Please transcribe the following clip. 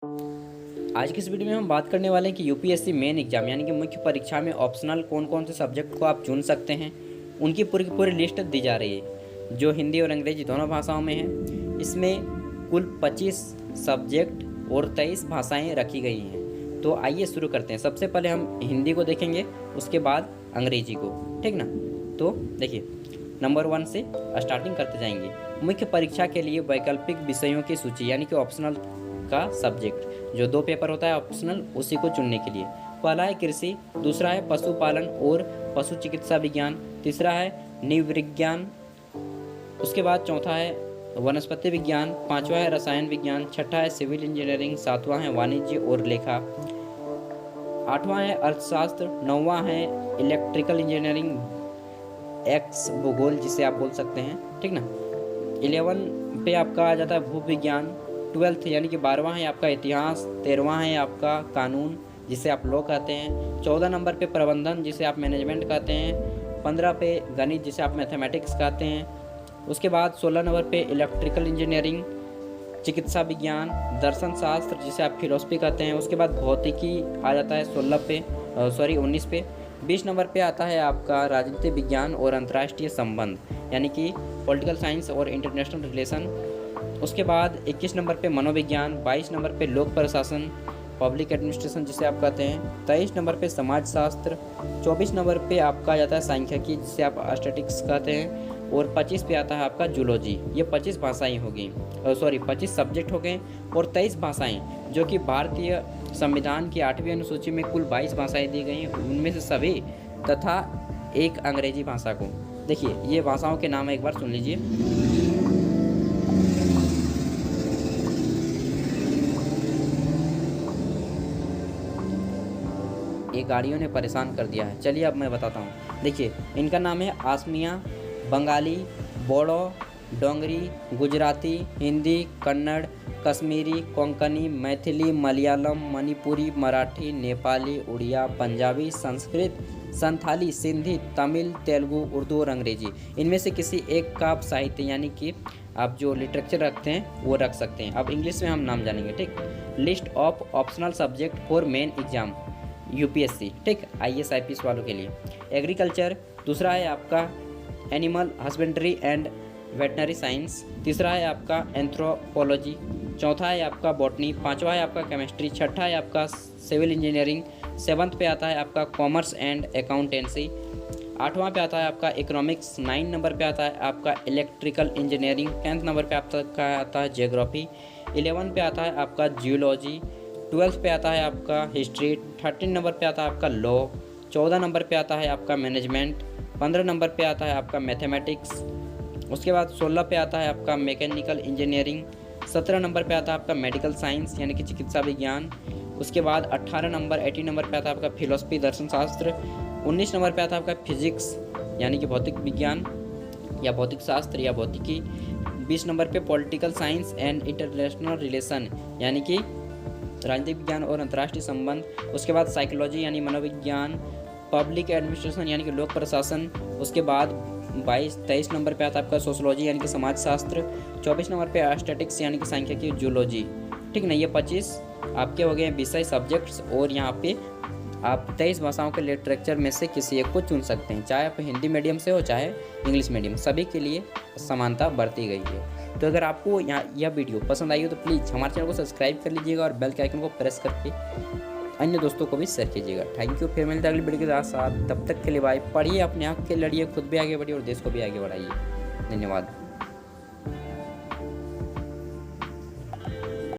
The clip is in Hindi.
आज की इस वीडियो में हम बात करने वाले हैं कि यूपीएससी मेन एग्जाम यानी कि मुख्य परीक्षा में ऑप्शनल कौन कौन से सब्जेक्ट को आप चुन सकते हैं। उनकी पूरी की पूरी लिस्ट दी जा रही है जो हिंदी और अंग्रेजी दोनों भाषाओं में है। इसमें कुल 25 सब्जेक्ट और 23 भाषाएं रखी गई हैं। तो आइए शुरू करते हैं। सबसे पहले हम हिंदी को देखेंगे, उसके बाद अंग्रेजी को, ठीक ना। तो देखिए, नंबर 1 से स्टार्टिंग करते जाएंगे। मुख्य परीक्षा के लिए वैकल्पिक विषयों की सूची यानी कि ऑप्शनल का सब्जेक्ट जो 2 पेपर होता है ऑप्शनल, उसी को चुनने के लिए। पहला है कृषि, दूसरा है पशुपालन और पशु चिकित्सा विज्ञान, तीसरा है नृविज्ञान, उसके बाद चौथा है वनस्पति विज्ञान, पांचवा है रसायन विज्ञान, छठा है सिविल इंजीनियरिंग, सातवां है वाणिज्य और लेखा, आठवां है अर्थशास्त्र, नौवां है इलेक्ट्रिकल इंजीनियरिंग एक्स भूगोल जिसे आप बोल सकते हैं, ठीक ना। 11 पे आपका आ जाता है भू विज्ञान, 12th यानी कि 12वां है आपका इतिहास, 13वां है आपका कानून जिसे आप लॉ कहते हैं, 14 नंबर पे प्रबंधन जिसे आप मैनेजमेंट कहते हैं, 15 पे गणित जिसे आप मैथमेटिक्स कहते हैं, उसके बाद 16 नंबर पे इलेक्ट्रिकल इंजीनियरिंग, चिकित्सा विज्ञान, दर्शन शास्त्र जिसे आप फिलोसफी कहते हैं, उसके बाद भौतिकी आ जाता है 19 पे। 20 नंबर पे आता है आपका राजनीति विज्ञान और अंतर्राष्ट्रीय संबंध यानी कि पॉलिटिकल साइंस और इंटरनेशनल रिलेशन, उसके बाद 21 नंबर पे मनोविज्ञान, 22 नंबर पे लोक प्रशासन पब्लिक एडमिनिस्ट्रेशन जिसे आप कहते हैं, 23 नंबर पे समाजशास्त्र, 24 नंबर पे आपका आ जाता है सांख्यिकी जिसे आप स्टैटिस्टिक्स कहते हैं, और 25 पे आता है आपका जूलॉजी। ये 25 भाषाएं हो गई, 25 सब्जेक्ट हो गए और 23 भाषाएं जो कि भारतीय संविधान की 8वीं अनुसूची में कुल 22 भाषाएं दी गई हैं, उनमें से सभी तथा एक अंग्रेजी भाषा को। देखिए, ये भाषाओं के नाम एक बार सुन लीजिए। ये गाड़ियों ने परेशान कर दिया है। चलिए अब मैं बताता हूँ। देखिए, इनका नाम है आसमिया, बंगाली, बोडो, डोंगरी, गुजराती, हिंदी, कन्नड़, कश्मीरी, कोंकणी, मैथिली, मलयालम, मणिपुरी, मराठी, नेपाली, उड़िया, पंजाबी, संस्कृत, संथाली, सिंधी, तमिल, तेलुगु, उर्दू और अंग्रेजी। इनमें से किसी एक का आप साहित्य यानी कि आप जो लिटरेचर रखते हैं वो रख सकते हैं। अब इंग्लिश में हम नाम जानेंगे, ठीक। List of optional subject for main exam UPSC, ठीक, आईएएस आईपीएस वालों के लिए। एग्रीकल्चर, दूसरा है आपका animal husbandry and veterinary science, तीसरा है आपका एंथ्रोपोलॉजी, चौथा है आपका बॉटनी, पांचवा है आपका केमिस्ट्री, छठा है आपका सिविल इंजीनियरिंग, 7th पे आता है आपका कॉमर्स एंड अकाउंटेंसी, 8वां पे आता है आपका इकोनॉमिक्स, 9 नंबर पे आता है आपका इलेक्ट्रिकल इंजीनियरिंग, 10th नंबर पे आपका आता है जियोग्राफी, 11 पे आता है आपका जियोलॉजी, 12th पे आता है आपका हिस्ट्री, 13 नंबर पे आता है आपका लॉ, 14 नंबर पे आता है आपका मैनेजमेंट, 15 नंबर पे आता है आपका मैथमेटिक्स, उसके बाद 16 पे आता है आपका मैकेनिकल इंजीनियरिंग, 17 नंबर पे आता है आपका मेडिकल साइंस यानी कि चिकित्सा विज्ञान, उसके बाद 18 नंबर पे आता है आपका फिलोसफी दर्शन शास्त्र, 19 नंबर पे आता है आपका फिजिक्स यानी कि भौतिक विज्ञान या भौतिक शास्त्र या भौतिकी, 20 नंबर पे political science and international relation यानी कि राजनीतिक विज्ञान और अंतर्राष्ट्रीय संबंध, उसके बाद साइकोलॉजी यानी मनोविज्ञान, पब्लिक एडमिनिस्ट्रेशन यानी कि लोक प्रशासन, उसके बाद 23 नंबर पे आता है आपका सोशोलॉजी यानी कि समाजशास्त्र, 24 नंबर पे स्टैटिस्टिक्स यानी कि सांख्यिकी जूलॉजी, ठीक ना। ये 25 आपके हो गए विषय सब्जेक्ट्स और यहाँ पे आप 23 भाषाओं के लिटरेचर में से किसी एक को चुन सकते हैं, चाहे आप हिंदी मीडियम से हो चाहे इंग्लिश मीडियम, सभी के लिए समानता बरती गई है। तो अगर आपको यह वीडियो पसंद आई हो तो प्लीज़ हमारे चैनल को सब्सक्राइब कर लीजिएगा और बेल के आइकन को प्रेस करके अन्य दोस्तों को भी शेयर कीजिएगा। Thank you. फिर मिलते हैं अगली वीडियो के साथ। तब तक के लिए बाय। पढ़िए, अपने आप के लड़िए, खुद भी आगे बढ़िए और देश को भी आगे बढ़ाइए। धन्यवाद।